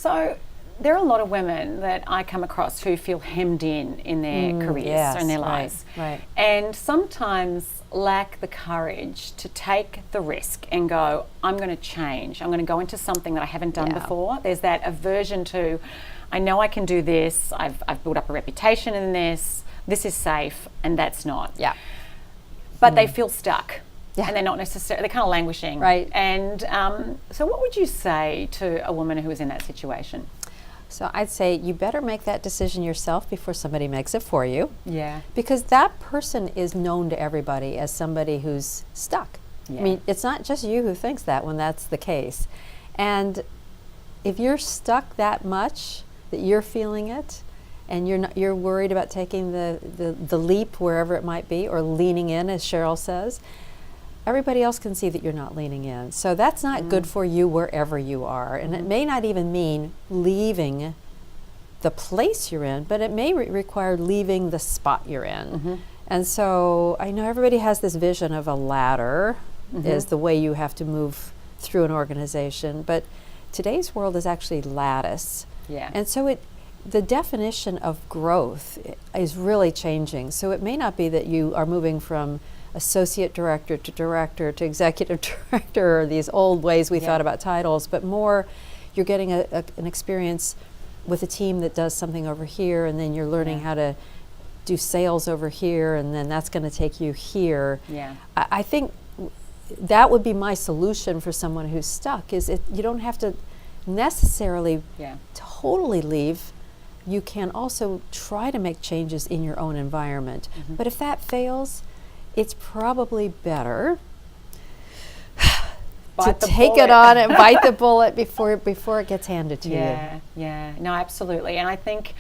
So there are a lot of women that I come across who feel hemmed in their careers or in their lives. Right. And sometimes lack the courage to take the risk and go, I'm going to change. I'm going to go into something that I haven't done before. There's that aversion to, I know I can do this. I've built up a reputation in this. This is safe, and that's not. Yeah. But they feel stuck. Yeah. And they're not necessarily, they're kind of languishing. Right. And so what would you say to a woman who is in that situation? So I'd say you better make that decision yourself before somebody makes it for you. Yeah. Because that person is known to everybody as somebody who's stuck. Yeah. I mean, it's not just you who thinks that when that's the case. And if you're stuck that much that you're feeling it, and you're worried about taking the leap wherever it might be, or leaning in, as Cheryl says, everybody else can see that you're not leaning in. So that's not good for you wherever you are. And it may not even mean leaving the place you're in, but it may require leaving the spot you're in. And so I know everybody has this vision of a ladder is the way you have to move through an organization, but today's world is actually lattice. Yeah. And so the definition of growth is really changing. So it may not be that you are moving from associate director to executive director, or these old ways we thought about titles, but more you're getting an experience with a team that does something over here, and then you're learning how to do sales over here, and then that's going to take you here. Yeah. I think that would be my solution for someone who's stuck, is you don't have to necessarily totally leave. You can also try to make changes in your own environment. But if that fails, it's probably better to take it on and bite the bullet before it gets handed to you. Yeah, no, absolutely. And I think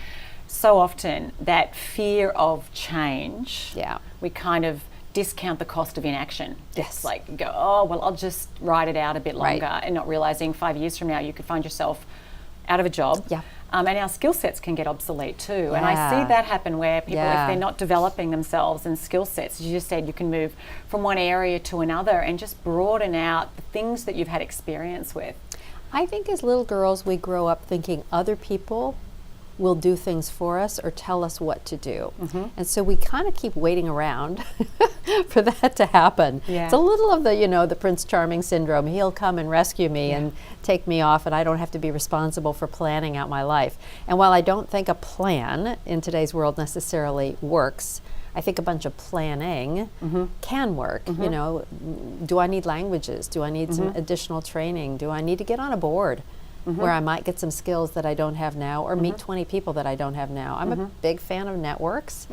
so often that fear of change, we kind of discount the cost of inaction. Just like go, oh, well, I'll just ride it out a bit longer, and not realizing 5 years from now you could find yourself out of a job. And our skill sets can get obsolete too. And I see that happen where people, if they're not developing themselves and skill sets, as you just said, you can move from one area to another and just broaden out the things that you've had experience with. I think as little girls, we grow up thinking other people will do things for us or tell us what to do. And so we kind of keep waiting around for that to happen. It's a little of the Prince Charming syndrome. He'll come and rescue me and take me off, and I don't have to be responsible for planning out my life. And while I don't think a plan in today's world necessarily works, I think a bunch of planning can work. You know, do I need languages? Do I need some additional training? Do I need to get on a board where I might get some skills that I don't have now, or meet 20 people that I don't have now? I'm a big fan of networks.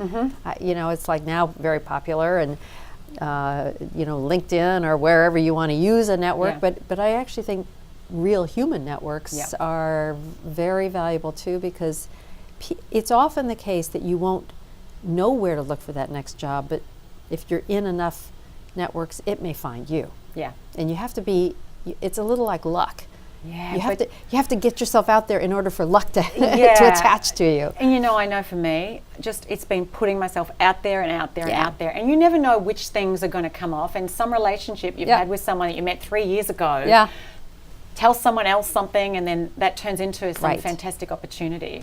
It's like now very popular, and LinkedIn or wherever you want to use a network, but I actually think real human networks are very valuable too, because it's often the case that you won't know where to look for that next job, but if you're in enough networks, it may find you. And you have to be, it's a little like luck. You have to get yourself out there in order for luck to to attach to you. And I know for me, just it's been putting myself out there and out there and out there, and you never know which things are going to come off. And some relationship you've had with someone that you met 3 years ago, tell someone else something, and then that turns into some fantastic opportunity.